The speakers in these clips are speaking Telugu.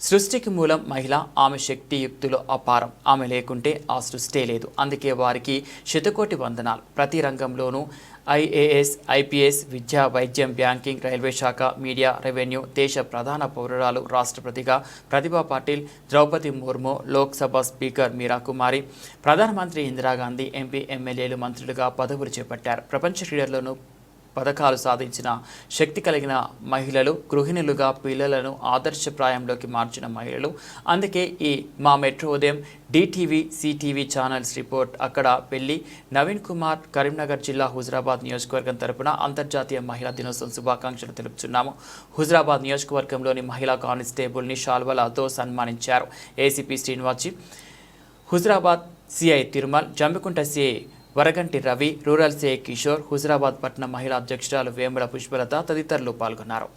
సృష్టికి మూలం మహిళ. ఆమె శక్తియుక్తులు అపారం. ఆమె లేకుంటే ఆ సృష్టే లేదు. అందుకే వారికి శతకోటి వందనాలు. ప్రతి రంగంలోనూ ఐఏఎస్, ఐపీఎస్, విద్య, వైద్యం, బ్యాంకింగ్, రైల్వే శాఖ, మీడియా, రెవెన్యూ, దేశ ప్రధాన పౌరురాలు, రాష్ట్రపతిగా ప్రతిభా పాటిల్, ద్రౌపది ముర్ము, లోక్సభ స్పీకర్ మీరా కుమారి, ప్రధానమంత్రి ఇందిరాగాంధీ, ఎంపీ, ఎమ్మెల్యేలు, మంత్రులుగా పదవులు చేపట్టారు. ప్రపంచ క్రీడల్లోనూ పథకాలు సాధించిన శక్తి కలిగిన మహిళలు, గృహిణులుగా పిల్లలను ఆదర్శప్రాయంలోకి మార్చిన మహిళలు. అందుకే ఈ మా మెట్రో ఉదయం డిటీవీ, సిటీవీ ఛానల్స్ రిపోర్ట్ అక్కడ పెళ్లి నవీన్ కుమార్ కరీంనగర్ జిల్లా హుజరాబాద్ నియోజకవర్గం తరపున అంతర్జాతీయ మహిళా దినోత్సవం శుభాకాంక్షలు తెలుపుతున్నాము. హుజరాబాద్ నియోజకవర్గంలోని మహిళా కానిస్టేబుల్ని శాల్వలతో సన్మానించారు. ACP Srinivas, Huzurabad CI Tirumal, Jammikunta CI Varaganti Ravi, rural CI Kishore, Huzurabad పట్టణ మహిళా అధ్యక్షురాలు వేముల పుష్పలత తదితరులు పాల్గొన్నారు.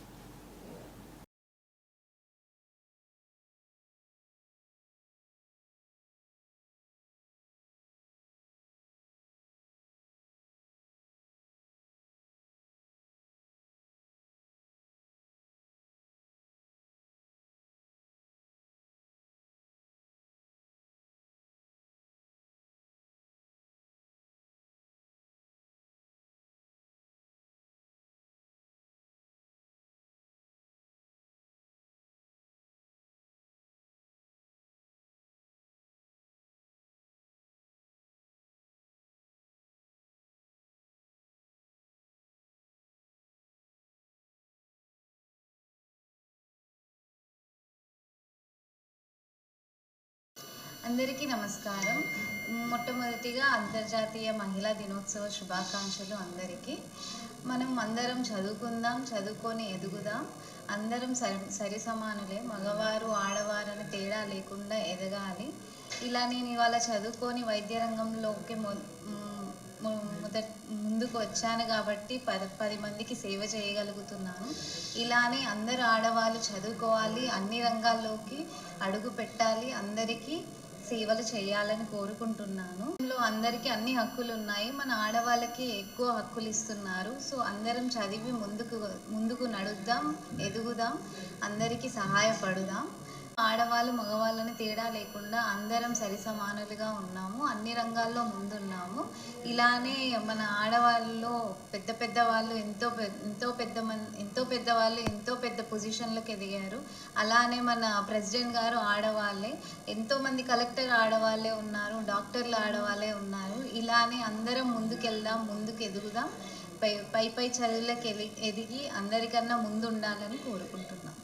అందరికీ నమస్కారం. మొట్టమొదటిగా అంతర్జాతీయ మహిళా దినోత్సవ శుభాకాంక్షలు అందరికీ. మనం అందరం చదువుకుందాం, చదువుకొని ఎదుగుదాం. అందరం సరి సమానులే. మగవారు ఆడవారని తేడా లేకుండా ఎదగాలి. ఇలా నేను ఇవాళ చదువుకొని వైద్య రంగంలోకి ముందుకు వచ్చాను కాబట్టి 10 మందికి సేవ చేయగలుగుతున్నాను. ఇలానే అందరు ఆడవాళ్ళు చదువుకోవాలి, అన్ని రంగాల్లోకి అడుగు పెట్టాలి, అందరికీ సేవలు చేయాలని కోరుకుంటున్నాను. అందరికీ అన్ని హక్కులు ఉన్నాయి, మన ఆడవాళ్ళకి ఎక్కువ హక్కులు ఇస్తున్నారు. సో అందరం చదివి ముందుకు నడుద్దాం, ఎదుగుదాం, అందరికీ సహాయపడుదాం. ఆడవాళ్ళు మగవాళ్ళని తేడా లేకుండా అందరం సరి సమానులుగా ఉన్నాము, అన్ని రంగాల్లో ముందున్నాము. ఇలానే మన ఆడవాళ్ళలో పెద్ద వాళ్ళు ఎంతో పెద్ద పొజిషన్లకు ఎదిగారు. అలానే మన ప్రెసిడెంట్ గారు ఆడవాళ్ళే, ఎంతోమంది కలెక్టర్ ఆడవాళ్ళే ఉన్నారు, డాక్టర్లు ఆడవాళ్ళే ఉన్నారు. ఇలానే అందరం ముందుకెళ్దాం, ముందుకు ఎదుగుదాం, పై చదువులకు ఎదిగి అందరికన్నా ముందు ఉండాలని కోరుకుంటున్నాం.